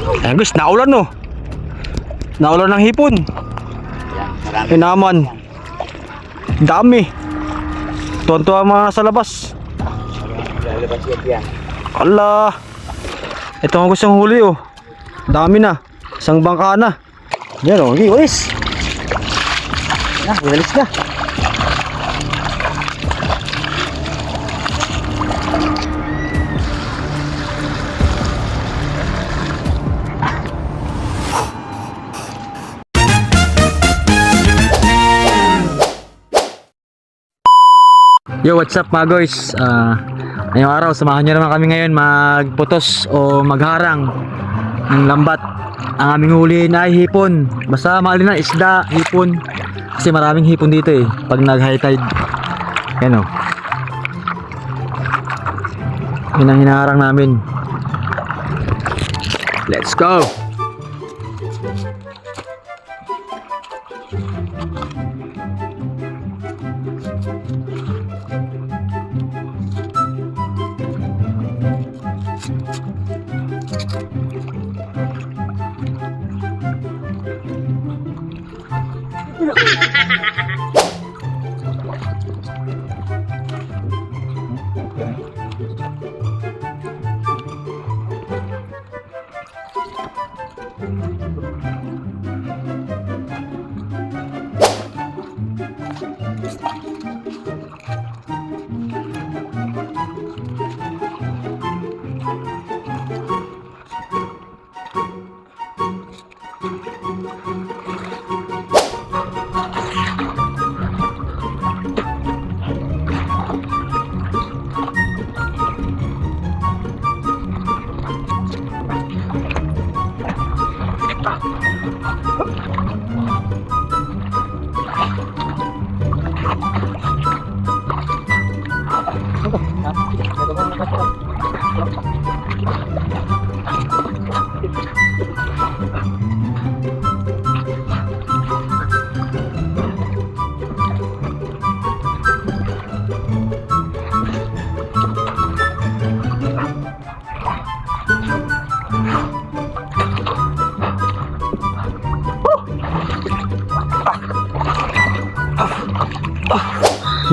Ayan guys, naulan no. Naulan ng hipon. Ay naman. Dami. Tuwan-tuwa mga nasa labas. Allah. Ito ang gustong huli oh. Dami na. Isang bangka na. Yan oh, okay, walis. Walis na. Yo, what's up mga guys? Ngayong araw, samahan nyo naman kami ngayon magputos o magharang ng lambat. Ang aming huli na ay hipon. Basta mali na isda, hipon. Kasi maraming hipon dito eh pag nag high tide. Yan o. Yun ang hinaharang namin. Let's go!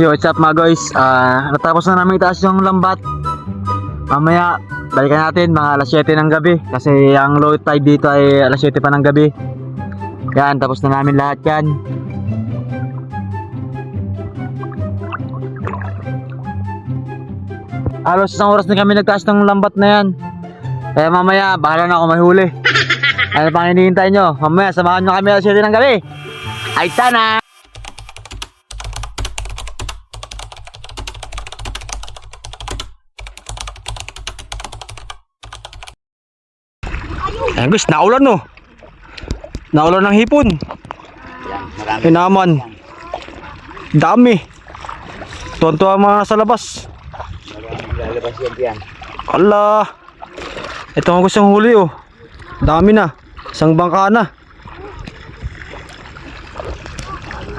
Yo, what's up mga guys? Natapos na namin itaas yung lambat. Mamaya balikan natin mga alas 7 ng gabi. Kasi ang low tide dito ay alas 7 pa ng gabi. Yan, tapos na namin lahat yan. Halos isang oras na kami nagtaas ng lambat na yan. Kaya mamaya bahala na ako mahuli. Ano pang hinihintay nyo? Mamaya samahan nyo kami alas 7 ng gabi. Ay sana! Ayan guys, naulan no. Naulan ng hipon. Ay naman. Dami. Tuwan-tuwa mga nasa labas. Allah. Ito ang gustong huli oh. Dami na. Isang bangka na.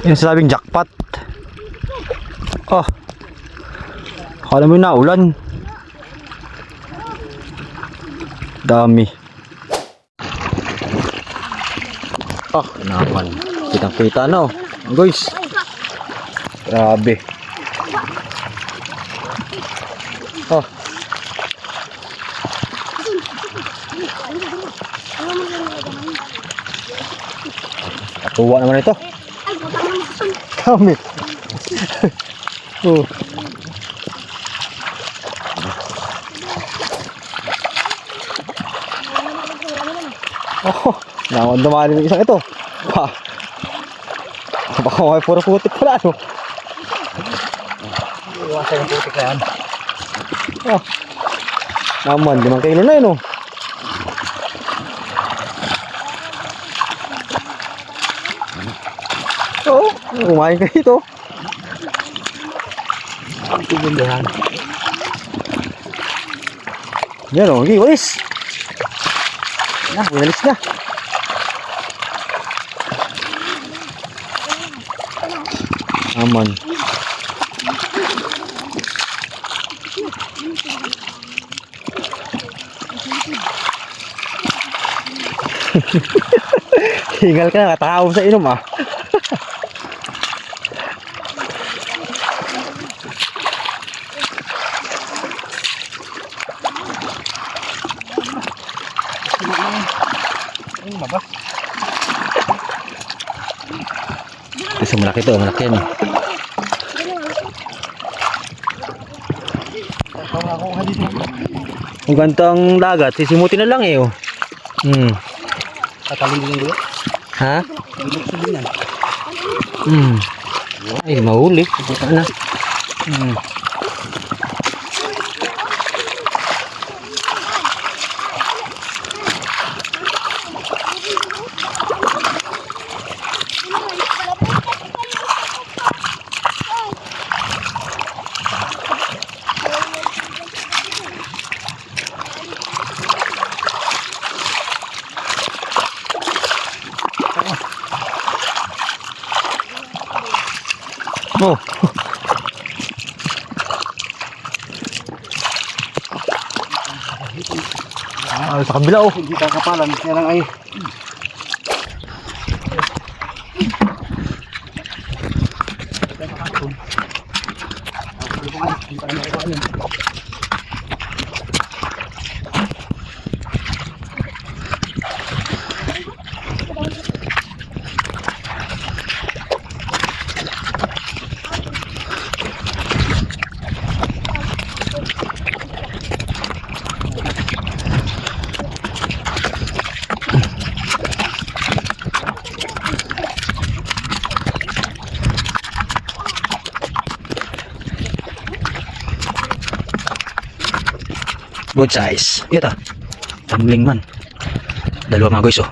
Yung sabing jackpot. Oh. Akala mo na ulan. Dami. Naman. Kitang-kita no. Guys. Grabe. Tuwa naman ito. Dami. Nakon dumali ng isang ito. Baka may puro putik pala no. Iwasan yung putik na yan. Naman, 5 kilo na yun oh. Oo, kumain ka dito. Ang tigindahan. Yan o, okay, walis. Walis na. Aman. Hingal ka na, katakaw sa inom ah. Kasi malaki to, malaki yan. Kung ganito ang dagat, sisimutin na lang eh oh. Tatalin din dulu. Ha? Dulu sabihan. Ay, mahuli. Puta na. Oh. Sa kabila oh. Hindi kakapalan. Kaya lang ay. Good size. Ito. Tumbling man. Dalawa mga guys oh.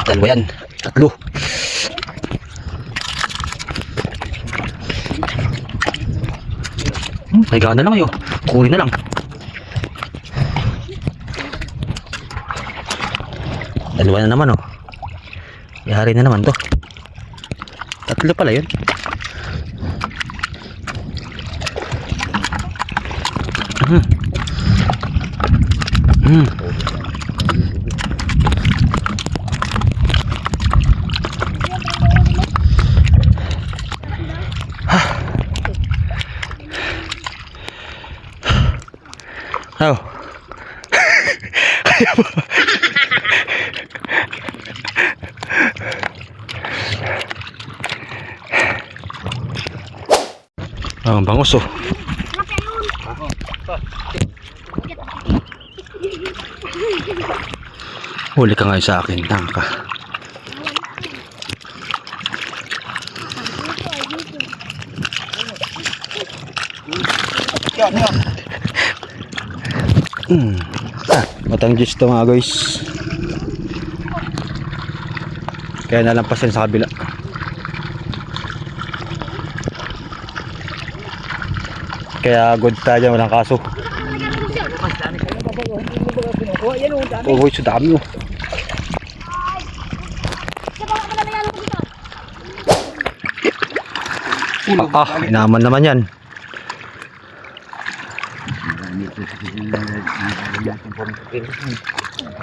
Dalawa yan. Tatlo. May gana lang ayo. Kunin na lang. Dalawa na naman oh. Yari na naman to. Tatlo pala yun. Oh. Ang bangus oh. Huli ka ngayon sa akin, tangka. Matang juice to mga guys. Kaya nalampasin sa kabila. Kaya good tayo, walang kaso. Oh, so dami oh. Inaman naman yan.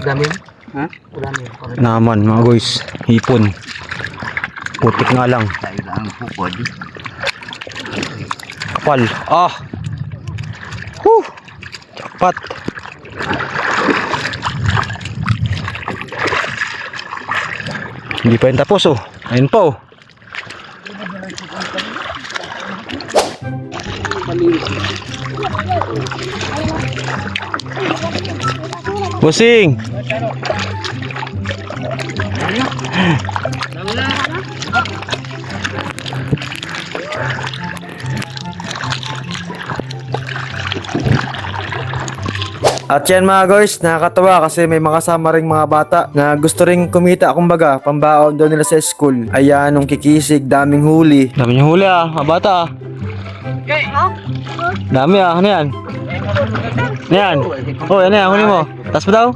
Dami. Ha? Naman mga guys, hipon. Putik nga lang. Kapal. Jackpot. Hindi pa yung tapos oh. Ayun pa oh. Busing. At yan mga guys, nakakatawa kasi may mga kasama ring mga bata na gusto ring kumita, kumbaga, pambaon daw nila sa school. Ayan, nung kikisig, daming huli. Daming huli mga bata Dami ano yan? Ano yan? Oh, ano yan, huli mo? Tas mo daw?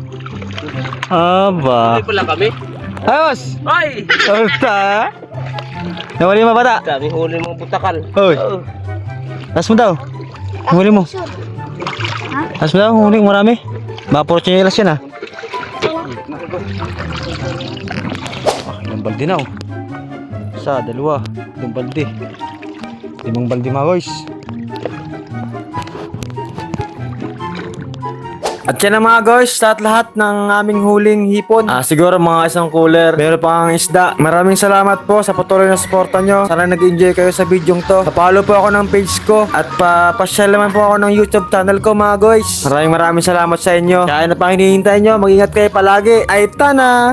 Aba. Huli pala kami. Ayos! Ay! Basta! Nahuli mo bata? Dami huli mong butakan. Hoy! Tas mo daw? Huli mo? Tas mo daw? Huli mo marami? Baka puro chinelas yan Ilang balde na oh. Isa, dalawa, ilang balde. 5 balde mga guys. At yan ang mga guys, lahat ng aming huling hipon. Siguro mga isang cooler. Meron pa ang isda. Maraming salamat po sa patuloy na suporta nyo. Sana nag-enjoy kayo sa video to. Papalo po ako ng page ko. At pa-share naman po ako ng YouTube channel ko mga guys. Maraming salamat sa inyo. Kaya na pang hinihintay nyo. Mag-ingat kayo palagi. Ay tana!